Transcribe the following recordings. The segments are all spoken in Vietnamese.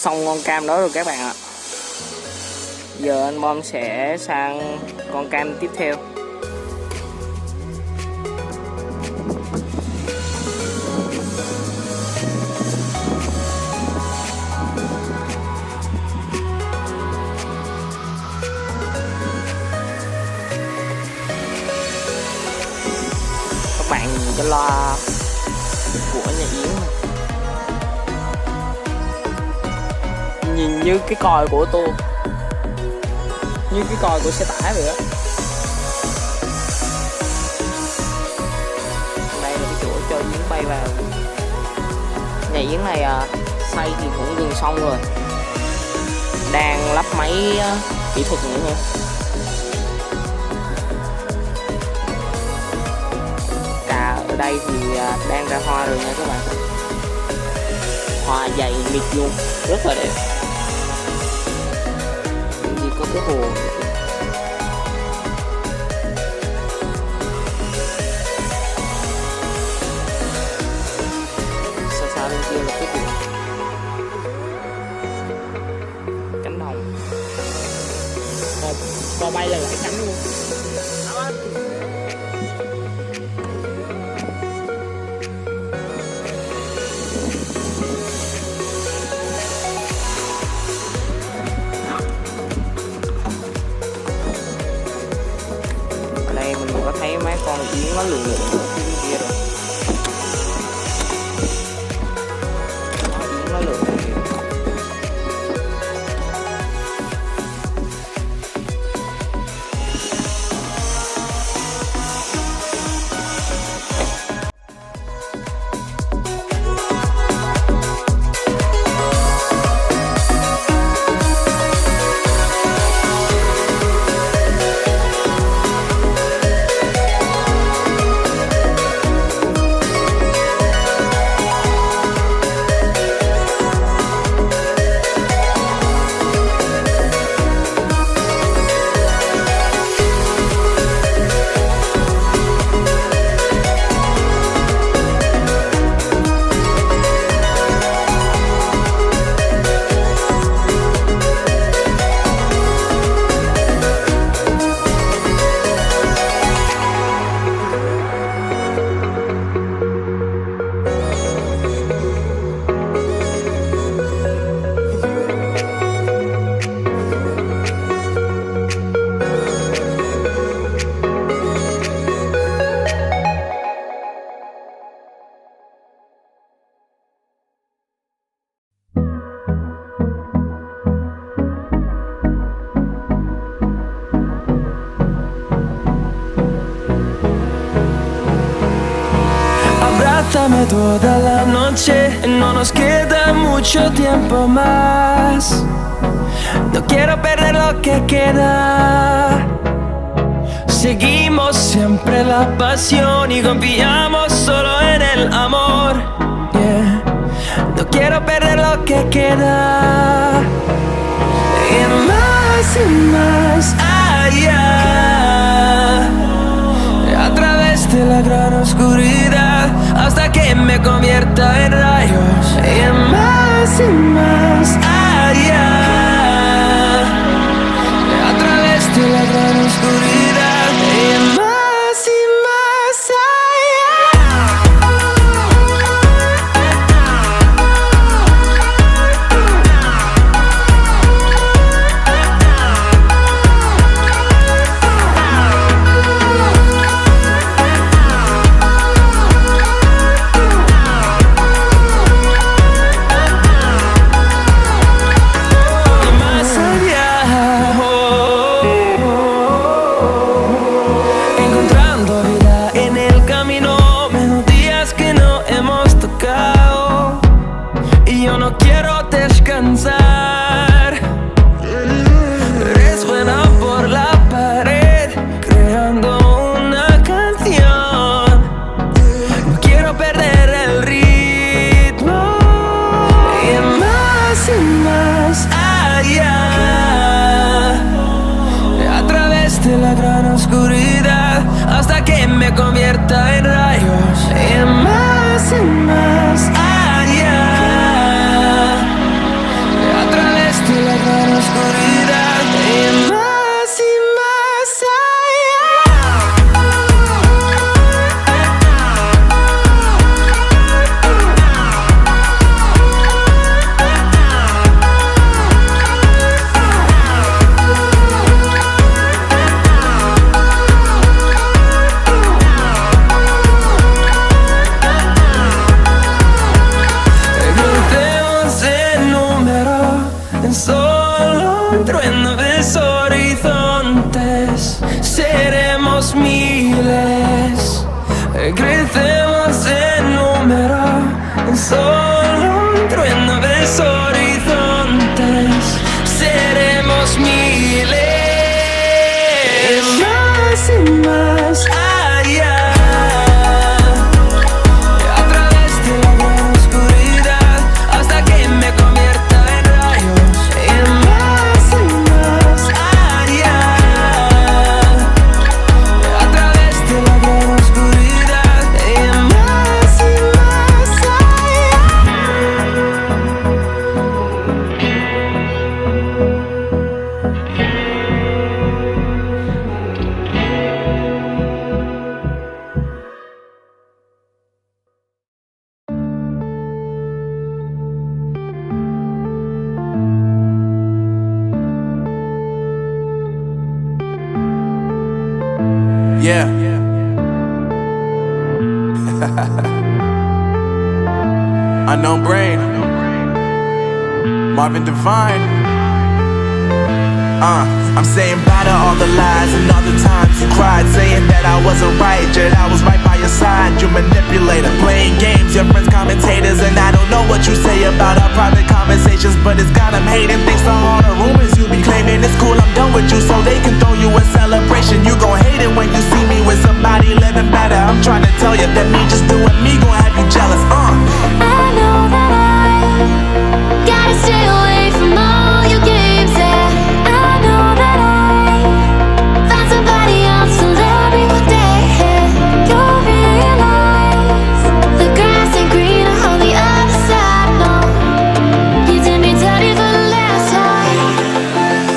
xong con cam đó rồi các bạn ạ. Giờ anh Bom sẽ sang con cam tiếp theo. Các bạn nhìn cái loa của Nhà Yến này, nhìn như cái còi của ô tô, như cái còi của xe tải vậy á. Đây là cái chỗ cho Yến bay vào. Nhà Yến này xây thì cũng gần xong rồi, đang lắp máy kỹ thuật nữa thôi. Cà ở đây thì đang ra hoa rồi nha các bạn, hoa dày mịt luôn, rất là đẹp. Chỉ có cái hồ xa xa bên kia là cái hồ cánh đồng, co bay là lại cánh luôn. Mình có thấy mấy con yến nó lượn lượn ở phía bên kia rồi. Yến nó lượn ở kìa. Abrázame toda la noche, no nos queda mucho tiempo más. No quiero perder lo que queda. Seguimos siempre la pasión y confiamos solo en el amor. Yeah. No quiero perder lo que queda. Y más allá, a través de la gran oscuridad, hasta que me convierta en rayos. Y más allá, a través de la gran oscuridad. Y más allá. trueno de horizontes. Seremos miles, crecemos en número, solo un trueno de horizontes. Seremos miles, más y más allá. A través de la gran oscuridad, hasta que me convierta en rayos. Y más allá. A través de la gran oscuridad, y más allá. Yeah. Unknown Brain, Marvin Divine. I'm saying bye to all the lies and all the times you cried, saying that I wasn't right, yet I was right by your side. You manipulator, playing games, your friends commentators, and I don't know what you say about our private conversations, but it's got them hating. Thanks to all the rumors you be claiming, it's cool, I'm done with you, so they can throw you a celebration. You gon' hate it when you see me with somebody living better. I'm trying to tell you that me just doing me gon' have you jealous. I know that I gotta stay away from all your games, yeah. I know that I found somebody else to love me one day, yeah. You'll realize the grass ain't greener on the other side, no. You did me dirty for the last time,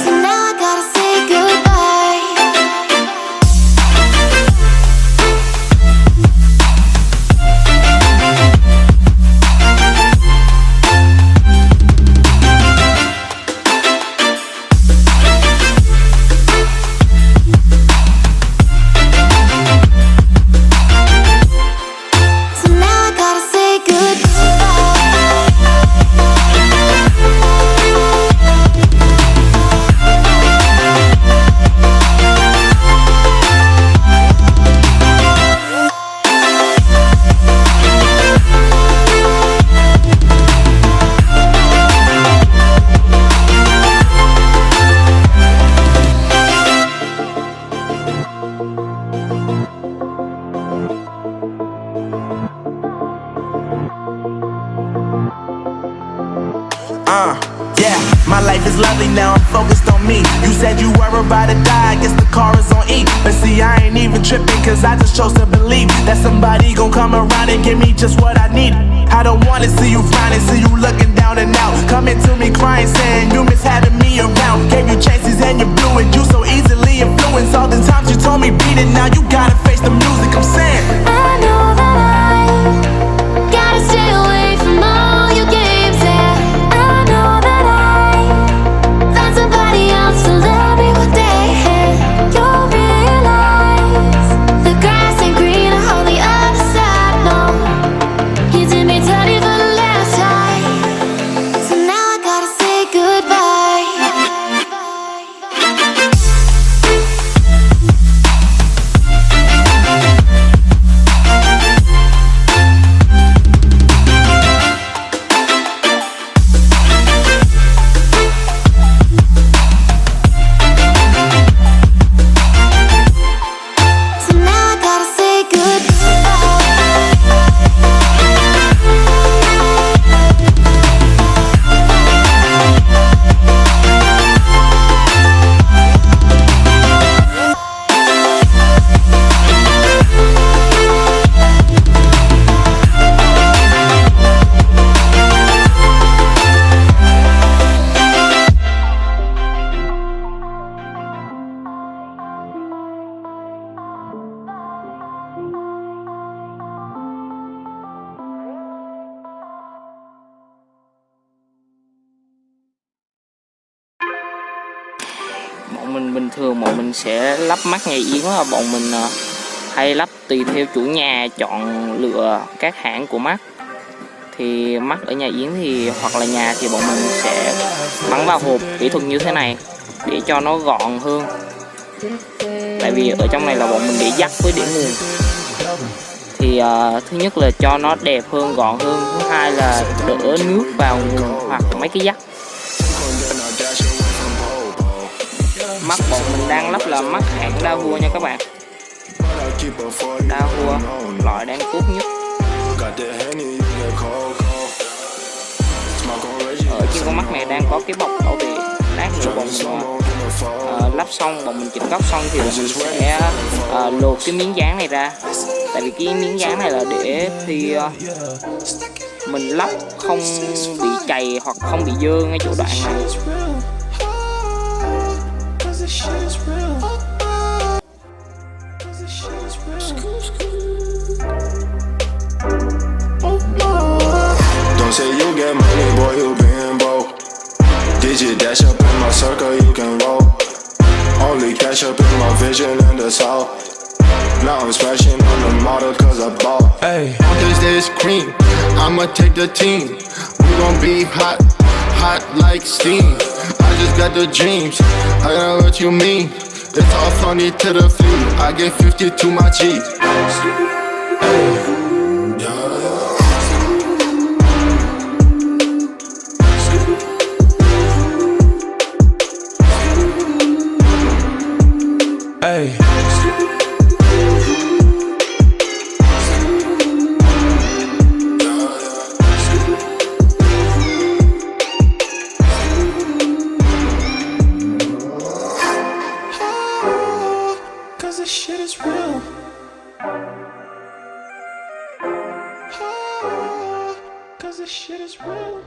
so now I gotta say goodbye. So now I gotta say Yeah, my life is lovely now, I'm focused on me. You said you were about to die, I guess the car is on E. But see, I ain't even tripping, cause I just chose to believe that somebody gon' come around and give me just what I need. I don't wanna see you frowning, see you looking down and out, coming to me crying, saying you miss having me around. Gave you chances and you blew it, you so easily influenced. All the times you told me beat it, now you gotta face the music, I'm saying I know that I gotta stay away from all your games, yeah. I know that I found somebody else to love me one day, yeah. You'll realize the grass ain't greener on the other side, no. You did me dirty for the last time, so now I gotta say goodbye. So now I gotta say Bọn mình bình thường bọn mình sẽ lắp mắt Nhà Yến là bọn mình hay lắp tùy theo chủ nhà chọn lựa các hãng của mắt. Thì mắt ở Nhà Yến thì hoặc là nhà thì bọn mình sẽ bắn vào hộp kỹ thuật như thế này. để cho nó gọn hơn. Tại vì ở trong này là bọn mình để dắt với để nguồn, thì thứ nhất là cho nó đẹp hơn, gọn hơn, thứ hai là đỡ nước vào nguồn hoặc mấy cái dắt. Mắt bọn mình đang lắp là mắt hãng đa vua nha các bạn. Đa vua loại đang tốt nhất. Ở trên con mắt này đang có cái bọc bảo vệ. Lát nữa bọn mình lắp xong, bọn mình chỉnh góc xong thì bọn mình sẽ lột cái miếng dán này ra. Tại vì cái miếng dán này là để khi mình lắp không bị chày hoặc không bị dơ ngay chỗ đoạn này. Don't say you get money, boy, you being broke. Did you dash up in my circle, you can roll. Only cash up in my vision in the south. Now I'm smashing on the model cause I bought. Hey, cause this cream, I'ma take the team. We gon' be hot, hot like steam. I just got the dreams, I know what you mean. It's all funny to the few, I get 50 to my G. Hey. Cause this shit is real. Cause this shit is real.